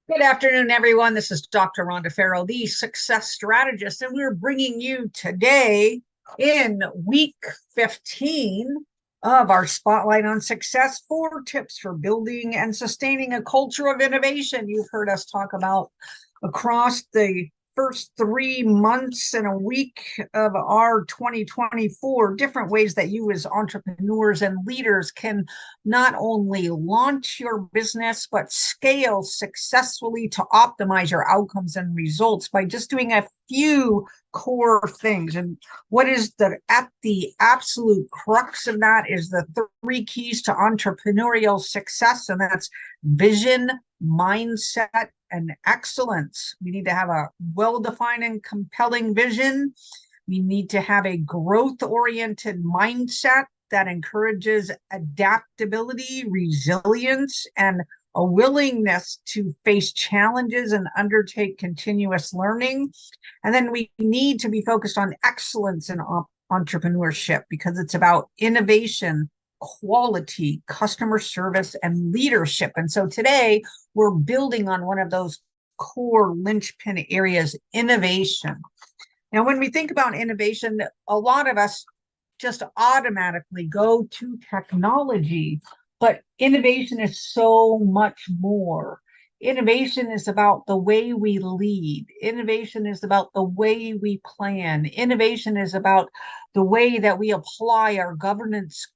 Good afternoon, everyone. This is Dr. Rhonda Farrow, the success strategist, and we're bringing you today in week 15 of our Spotlight on Success 4 tips for building and sustaining a culture of innovation. You've heard us talk about across the first 3 months and a week of our 2024 different ways that you as entrepreneurs and leaders can not only launch your business but scale successfully to optimize your outcomes and results by just doing a few core things. And what is at the absolute crux of that is the 3 keys to entrepreneurial success, and that's vision, mindset, and excellence. We need to have a well-defined and compelling vision. We need to have a growth-oriented mindset that encourages adaptability, resilience, and a willingness to face challenges and undertake continuous learning. And then we need to be focused on excellence in entrepreneurship because it's about innovation, quality, customer service, and leadership. And so today we're building on one of those core linchpin areas, innovation. Now, when we think about innovation, a lot of us just automatically go to technology, but innovation is so much more. Innovation is about the way we lead. Innovation is about the way we plan. Innovation is about the way that we apply our governance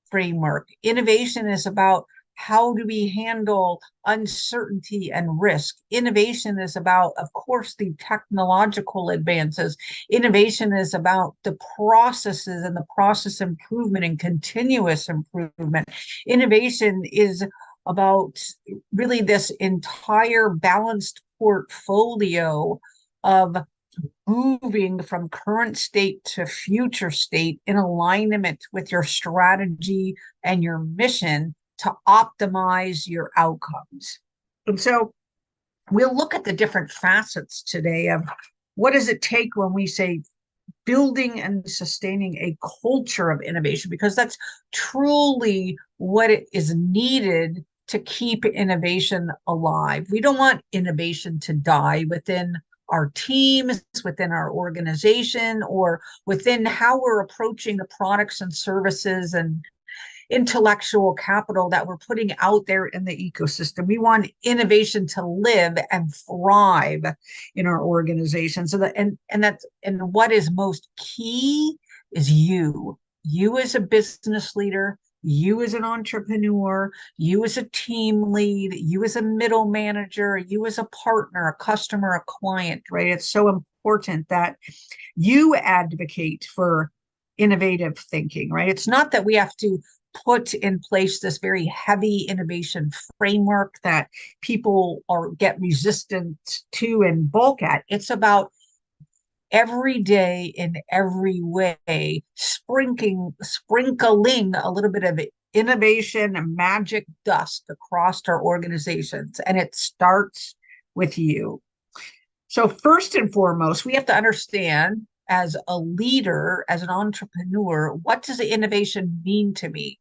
framework. Innovation is about how do we handle uncertainty and risk. Innovation is about, of course, the technological advances. Innovation is about the processes and the process improvement and continuous improvement. Innovation is about really this entire balanced portfolio of moving from current state to future state in alignment with your strategy and your mission to optimize your outcomes. And so we'll look at the different facets today of what does it take when we say building and sustaining a culture of innovation, because that's truly what it is needed to keep innovation alive. We don't want innovation to die within our teams, within our organization, or within how we're approaching the products and services and intellectual capital that we're putting out there in the ecosystem. We want innovation to live and thrive in our organization. So that and what is most key is you as a business leader, you as an entrepreneur, you as a team lead, you as a middle manager, you as a partner, a customer, a client, right? It's so important that you advocate for innovative thinking, right? It's not that we have to put in place this very heavy innovation framework that people get resistant to and balk at. It's about every day in every way, sprinkling a little bit of innovation and magic dust across our organizations. And it starts with you. So first and foremost, we have to understand as a leader, as an entrepreneur, what does innovation mean to me?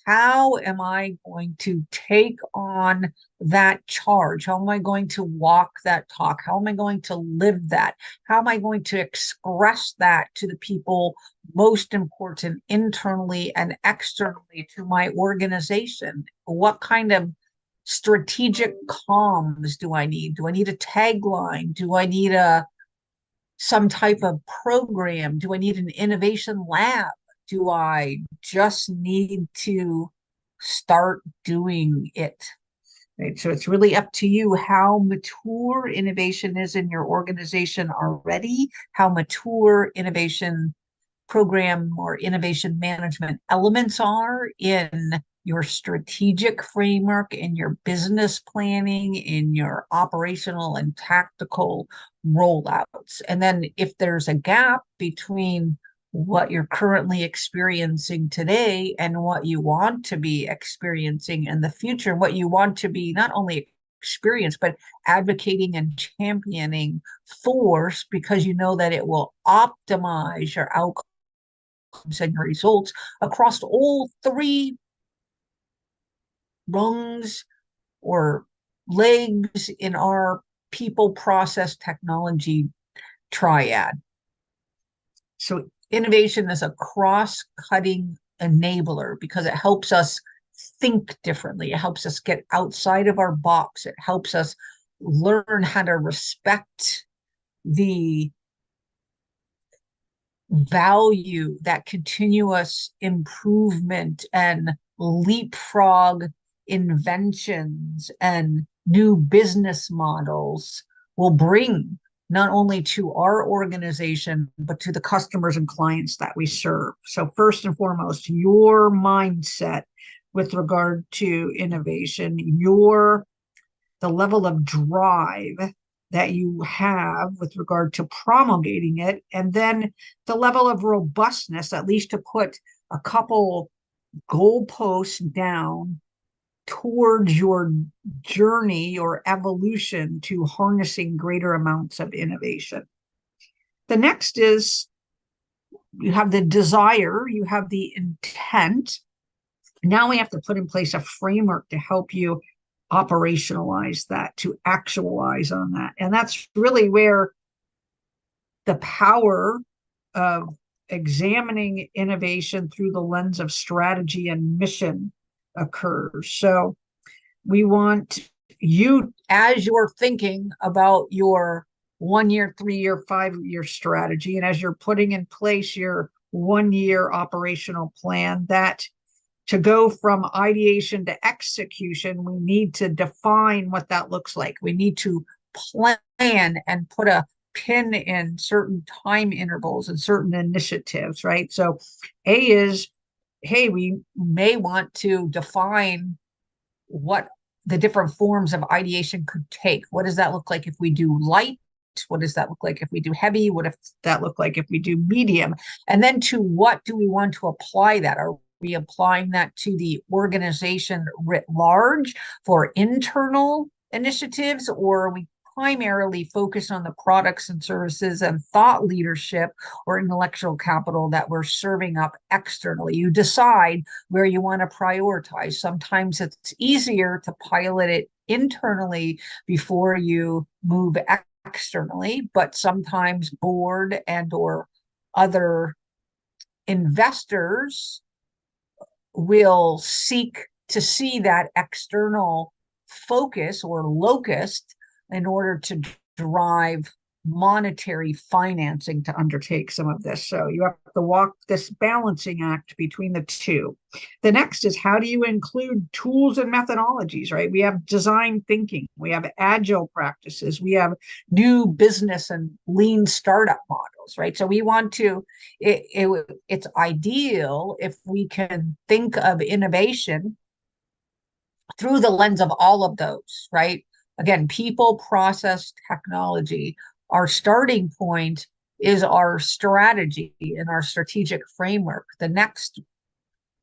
How am I going to take on that charge? How am I going to walk that talk? How am I going to live that? How am I going to express that to the people most important internally and externally to my organization? What kind of strategic comms do I need? Do I need a tagline? Do I need some type of program? Do I need an innovation lab? Do I just need to start doing it? Right. So it's really up to you how mature innovation is in your organization already, how mature innovation program or innovation management elements are in your strategic framework, in your business planning, in your operational and tactical rollouts. And then if there's a gap between what you're currently experiencing today and what you want to be experiencing in the future, what you want to be not only experience, but advocating and championing force, because you know that it will optimize your outcomes and your results across all 3 rungs or legs in our people, process, technology triad. So innovation is a cross-cutting enabler because it helps us think differently. It helps us get outside of our box. It helps us learn how to respect the value that continuous improvement and leapfrog inventions and new business models will bring, not only to our organization, but to the customers and clients that we serve. So first and foremost, your mindset with regard to innovation, the level of drive that you have with regard to promulgating it, and then the level of robustness, at least to put a couple goalposts down towards your journey or evolution to harnessing greater amounts of innovation. The next is you have the desire, you have the intent. Now we have to put in place a framework to help you operationalize that, to actualize on that. And that's really where the power of examining innovation through the lens of strategy and mission occurs. So we want you, as you're thinking about your 1 year, 3 year, 5 year strategy, and as you're putting in place your 1 year operational plan, that to go from ideation to execution, we need to define what that looks like. We need to plan and put a pin in certain time intervals and certain initiatives, right? So A is, hey, we may want to define what the different forms of ideation could take. What does that look like if we do light? What does that look like if we do heavy? What if that look like if we do medium? And then to what do we want to apply that? Are we applying that to the organization writ large for internal initiatives, or are we primarily focused on the products and services and thought leadership or intellectual capital that we're serving up externally? You decide where you want to prioritize. Sometimes it's easier to pilot it internally before you move externally, but sometimes board and or other investors will seek to see that external focus or locust in order to drive monetary financing to undertake some of this. So you have to walk this balancing act between the two. The next is, how do you include tools and methodologies, right? We have design thinking, we have agile practices, we have new business and lean startup models, right? So we want to, it's ideal if we can think of innovation through the lens of all of those, right? Again, people, process, technology. Our starting point is our strategy and our strategic framework. The next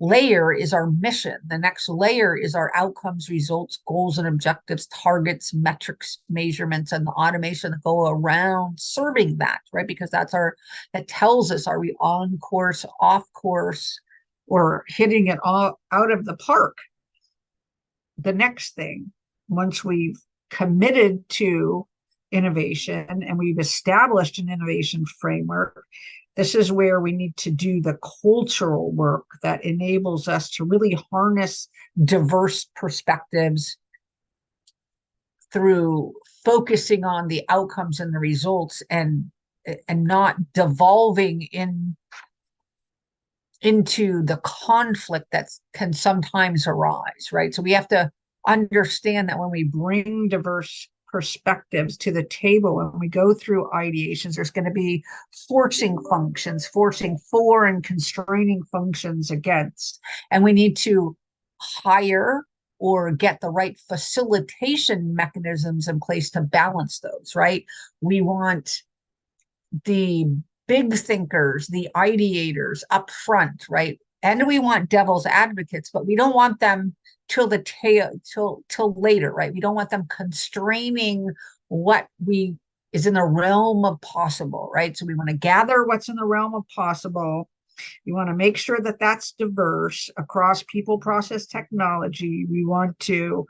layer is our mission. The next layer is our outcomes, results, goals, and objectives, targets, metrics, measurements, and the automation that go around serving that, right? Because that tells us, are we on course, off course, or hitting it all out of the park? The next thing, once we've committed to innovation and we've established an innovation framework, this is where we need to do the cultural work that enables us to really harness diverse perspectives through focusing on the outcomes and the results, and not devolving into the conflict that can sometimes arise, right? So we have to understand that when we bring diverse perspectives to the table, when we go through ideations, there's going to be forcing functions, forcing for and constraining functions against. And we need to hire or get the right facilitation mechanisms in place to balance those, right? We want the big thinkers, the ideators up front, right? And we want devil's advocates, but we don't want them till later, right? We don't want them constraining what is in the realm of possible, right? So we want to gather what's in the realm of possible. We want to make sure that that's diverse across people, process, technology. We want to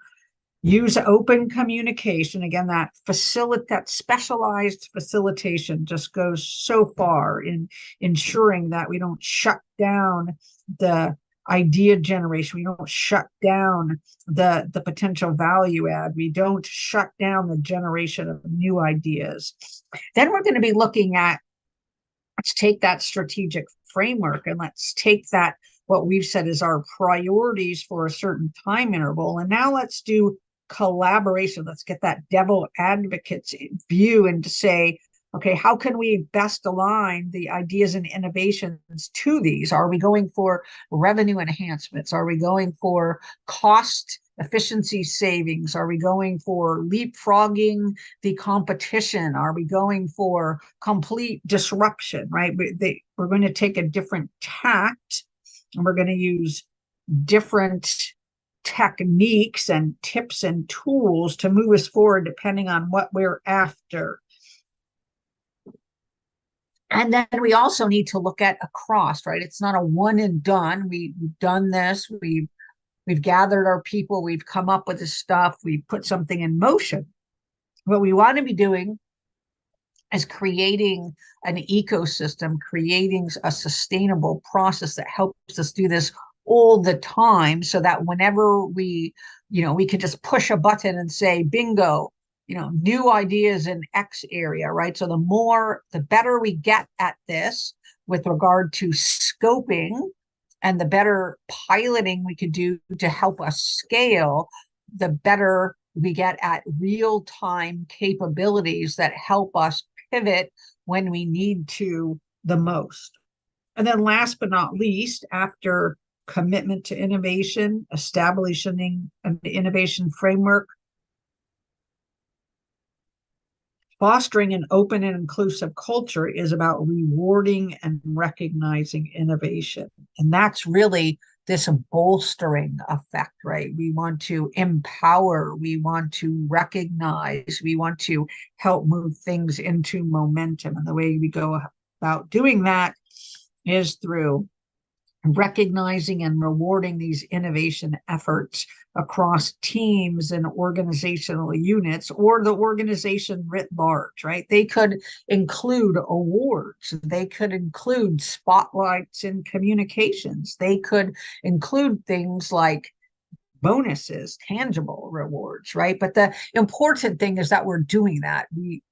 Use open communication. Again, that specialized facilitation just goes so far in ensuring that we don't shut down the idea generation. We don't shut down the potential value add. We don't shut down the generation of new ideas. Then we're going to be looking at, let's take that strategic framework and let's take that, what we've said is our priorities for a certain time interval. And now let's do collaboration. Let's get that devil advocate's view and to say, okay, how can we best align the ideas and innovations to these? Are we going for revenue enhancements? Are we going for cost efficiency savings? Are we going for leapfrogging the competition? Are we going for complete disruption, right? We're going to take a different tact, and we're going to use different techniques and tips and tools to move us forward depending on what we're after. And then we also need to look at across, right? It's not a one and done. We've done this. We've gathered our people. We've come up with this stuff. We've put something in motion. What we want to be doing is creating an ecosystem, creating a sustainable process that helps us do this all the time, so that whenever we could just push a button and say, bingo, new ideas in X area, right? So the better we get at this with regard to scoping, and the better piloting we could do to help us scale, the better we get at real-time capabilities that help us pivot when we need to the most. And then last but not least, after commitment to innovation, establishing an innovation framework, fostering an open and inclusive culture is about rewarding and recognizing innovation. And that's really this bolstering effect, right? We want to empower, we want to recognize, we want to help move things into momentum. And the way we go about doing that is through recognizing and rewarding these innovation efforts across teams and organizational units, or the organization writ large, right? They could include awards, they could include spotlights in communications, they could include things like bonuses, tangible rewards, right? But the important thing is that we're doing that.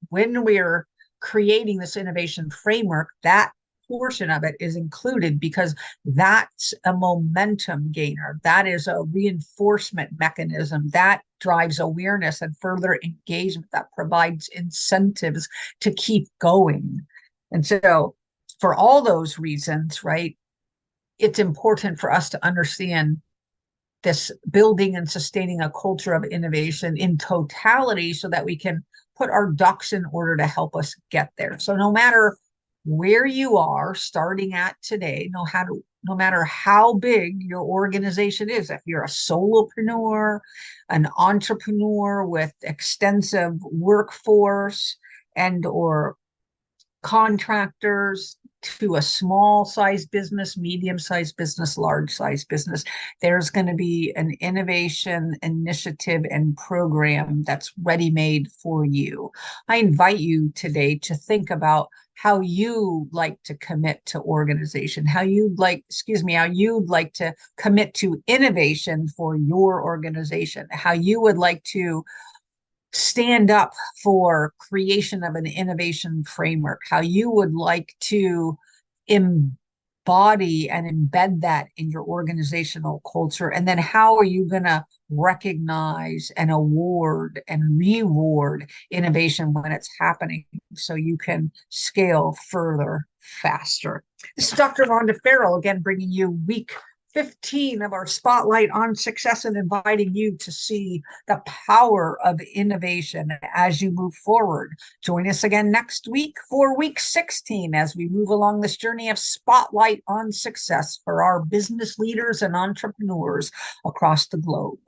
When we're creating this innovation framework, that portion of it is included, because that's a momentum gainer. That is a reinforcement mechanism that drives awareness and further engagement, that provides incentives to keep going. And so for all those reasons, right, it's important for us to understand this building and sustaining a culture of innovation in totality, so that we can put our ducks in order to help us get there. So no matter where you are starting at today, no matter how big your organization is, if you're a solopreneur, an entrepreneur with extensive workforce and or contractors, to a small size business, medium size business, large size business, there's going to be an innovation initiative and program that's ready made for you. I invite you today to think about how you like to commit to organization, how you'd like to commit to innovation for your organization, how you would like to stand up for creation of an innovation framework, how you would like to embody and embed that in your organizational culture, and then how are you going to recognize and award and reward innovation when it's happening, so you can scale further faster. This is Dr. Rhonda Farrell, again, bringing you week 15 of our Spotlight on Success, and inviting you to see the power of innovation as you move forward. Join us again next week for week 16 as we move along this journey of Spotlight on Success for our business leaders and entrepreneurs across the globe.